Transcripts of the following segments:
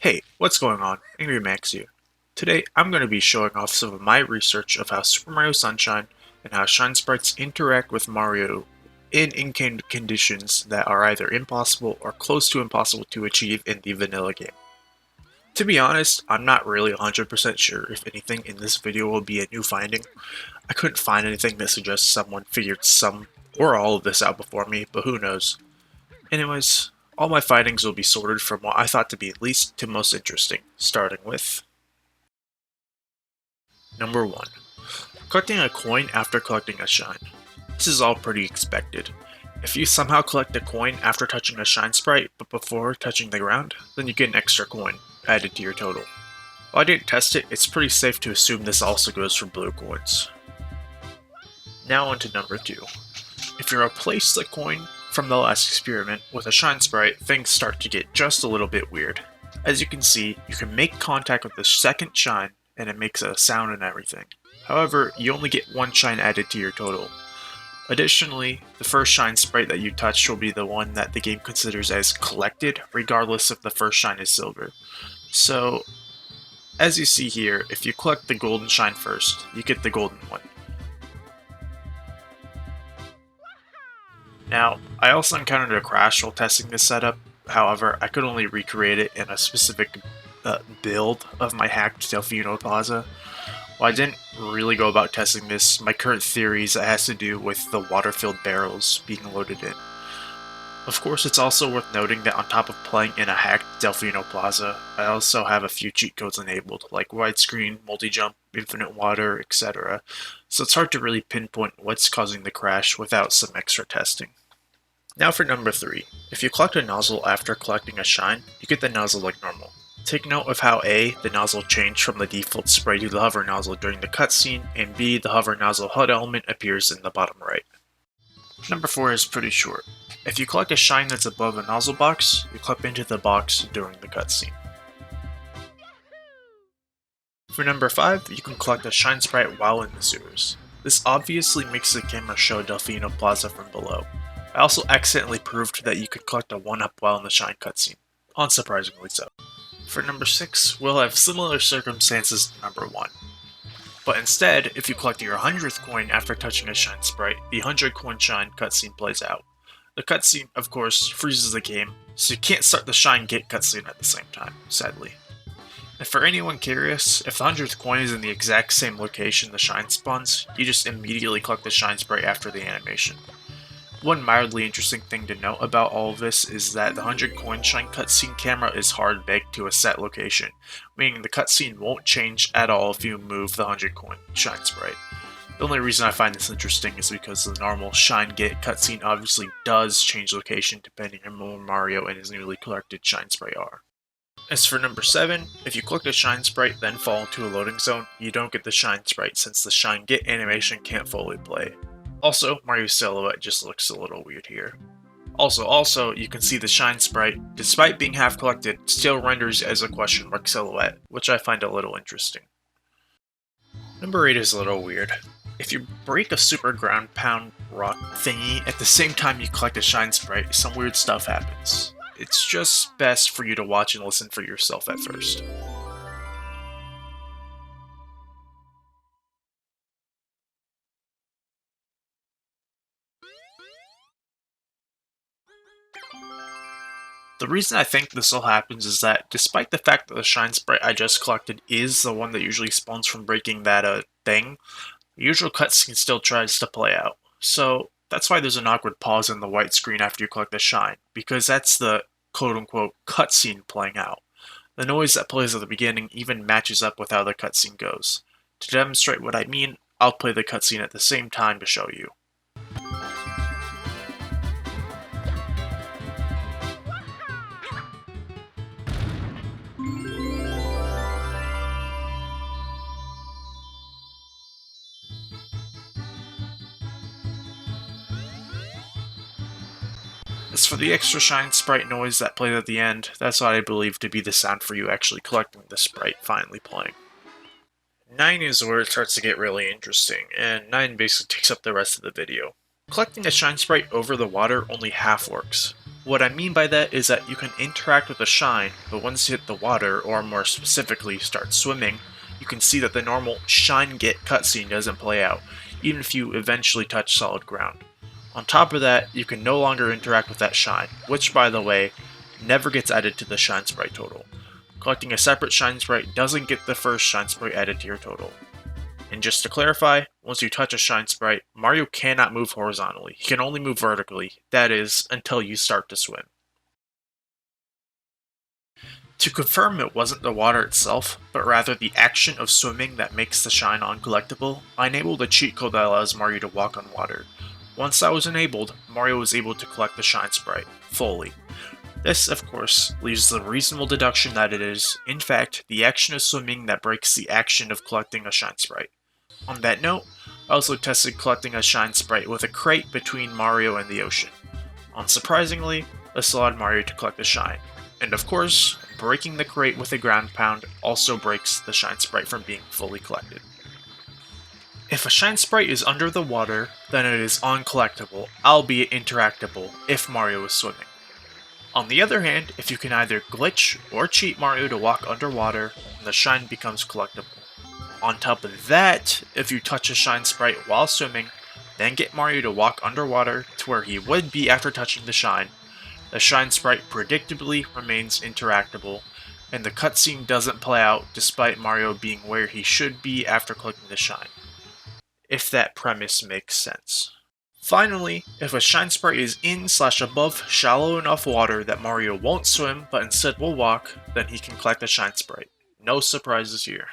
Hey, what's going on? Angry Max here. Today, I'm going to be showing off some of my research of how Super Mario Sunshine and how Shine Sprites interact with Mario in in-game conditions that are either impossible or close to impossible to achieve in the vanilla game. To be honest, I'm not really 100% sure if anything in this video will be a new finding. I couldn't find anything that suggests someone figured some or all of this out before me, but who knows. Anyways, all my findings will be sorted from what I thought to be least to most interesting, starting with Number 1. Collecting a coin after collecting a shine. This is all pretty expected. If you somehow collect a coin after touching a shine sprite but before touching the ground, then you get an extra coin added to your total. While I didn't test it, it's pretty safe to assume this also goes for blue coins. Now on to number 2. If you replace the coin from the last experiment with a shine sprite, things start to get just a little bit weird. As you can see, you can make contact with the second shine and it makes a sound and everything. However, you only get one shine added to your total. Additionally, the first shine sprite that you touch will be the one that the game considers as collected, regardless if the first shine is silver. So, as you see here, if you collect the golden shine first, you get the golden one. Now, I also encountered a crash while testing this setup. However, I could only recreate it in a specific build of my hacked Delfino Plaza. While I didn't really go about testing this, my current theory is it has to do with the water-filled barrels being loaded in. Of course, it's also worth noting that on top of playing in a hacked Delfino Plaza, I also have a few cheat codes enabled, like widescreen, multi-jump, infinite water, etc. So it's hard to really pinpoint what's causing the crash without some extra testing. Now for number 3. If you collect a nozzle after collecting a shine, you get the nozzle like normal. Take note of how A, the nozzle changed from the default spray to the hover nozzle during the cutscene, and B, the hover nozzle HUD element appears in the bottom right. Number 4 is pretty short. If you collect a shine that's above a nozzle box, you clip into the box during the cutscene. For number 5, you can collect a shine sprite while in the sewers. This obviously makes the camera show Delfino Plaza from below. I also accidentally proved that you could collect a 1-up while in the shine cutscene, unsurprisingly so. For number 6, we'll have similar circumstances to number 1. But instead, if you collect your 100th coin after touching a shine sprite, the 100 coin shine cutscene plays out. The cutscene, of course, freezes the game, so you can't start the shine get cutscene at the same time, sadly. And for anyone curious, if the 100th coin is in the exact same location the shine spawns, you just immediately collect the shine sprite after the animation. One mildly interesting thing to note about all of this is that the 100 coin shine cutscene camera is hard baked to a set location, meaning the cutscene won't change at all if you move the 100 coin shine sprite. The only reason I find this interesting is because the normal shine get cutscene obviously does change location depending on where Mario and his newly collected shine sprite are. As for number 7, if you collect a shine sprite then fall into a loading zone, you don't get the shine sprite since the shine get animation can't fully play. Also, Mario's silhouette just looks a little weird here. Also, you can see the shine sprite, despite being half collected, still renders as a question mark silhouette, which I find a little interesting. Number 8 is a little weird. If you break a super ground pound rock thingy at the same time you collect a shine sprite, some weird stuff happens. It's just best for you to watch and listen for yourself at first. The reason I think this all happens is that, despite the fact that the shine sprite I just collected is the one that usually spawns from breaking that thing, the usual cutscene still tries to play out. So that's why there's an awkward pause in the white screen after you collect the shine, because that's the quote-unquote cutscene playing out. The noise that plays at the beginning even matches up with how the cutscene goes. To demonstrate what I mean, I'll play the cutscene at the same time to show you. As for the extra shine sprite noise that plays at the end, that's what I believe to be the sound for you actually collecting the sprite finally playing. 9 is where it starts to get really interesting, and 9 basically takes up the rest of the video. Collecting a shine sprite over the water only half works. What I mean by that is that you can interact with the shine, but once you hit the water, or more specifically start swimming, you can see that the normal shine get cutscene doesn't play out, even if you eventually touch solid ground. On top of that, you can no longer interact with that shine, which by the way, never gets added to the shine sprite total. Collecting a separate shine sprite doesn't get the first shine sprite added to your total. And just to clarify, once you touch a shine sprite, Mario cannot move horizontally. He can only move vertically, that is, until you start to swim. To confirm it wasn't the water itself, but rather the action of swimming that makes the shine uncollectible, I enabled a cheat code that allows Mario to walk on water. Once that was enabled, Mario was able to collect the shine sprite, fully. This, of course, leaves the reasonable deduction that it is, in fact, the action of swimming that breaks the action of collecting a shine sprite. On that note, I also tested collecting a shine sprite with a crate between Mario and the ocean. Unsurprisingly, this allowed Mario to collect the shine. And of course, breaking the crate with a ground pound also breaks the shine sprite from being fully collected. If a shine sprite is under the water, then it is uncollectible, albeit interactable, if Mario is swimming. On the other hand, if you can either glitch or cheat Mario to walk underwater, the shine becomes collectible. On top of that, if you touch a shine sprite while swimming, then get Mario to walk underwater to where he would be after touching the shine sprite predictably remains interactable, and the cutscene doesn't play out despite Mario being where he should be after collecting the shine. If that premise makes sense. Finally, if a shine sprite is in/above shallow enough water that Mario won't swim but instead will walk, then he can collect the shine sprite. No surprises here.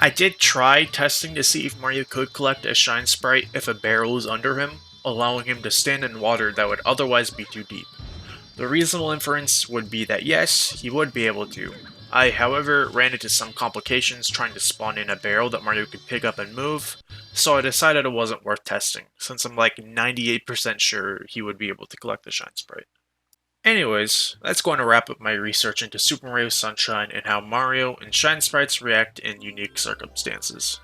I did try testing to see if Mario could collect a shine sprite if a barrel is under him, allowing him to stand in water that would otherwise be too deep. The reasonable inference would be that yes, he would be able to. I, however, ran into some complications trying to spawn in a barrel that Mario could pick up and move, so I decided it wasn't worth testing, since I'm like 98% sure he would be able to collect the shine sprite. Anyways, that's going to wrap up my research into Super Mario Sunshine and how Mario and shine sprites react in unique circumstances.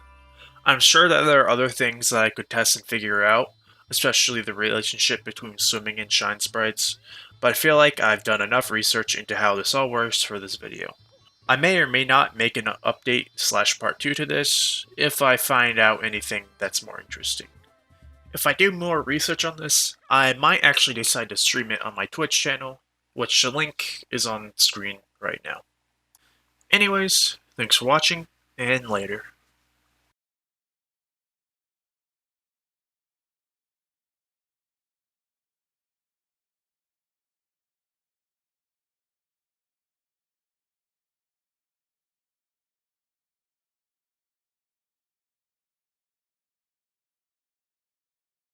I'm sure that there are other things that I could test and figure out, especially the relationship between swimming and shine sprites, but I feel like I've done enough research into how this all works for this video. I may or may not make an update/part 2 to this, if I find out anything that's more interesting. If I do more research on this, I might actually decide to stream it on my Twitch channel, which the link is on screen right now. Anyways, thanks for watching, and later.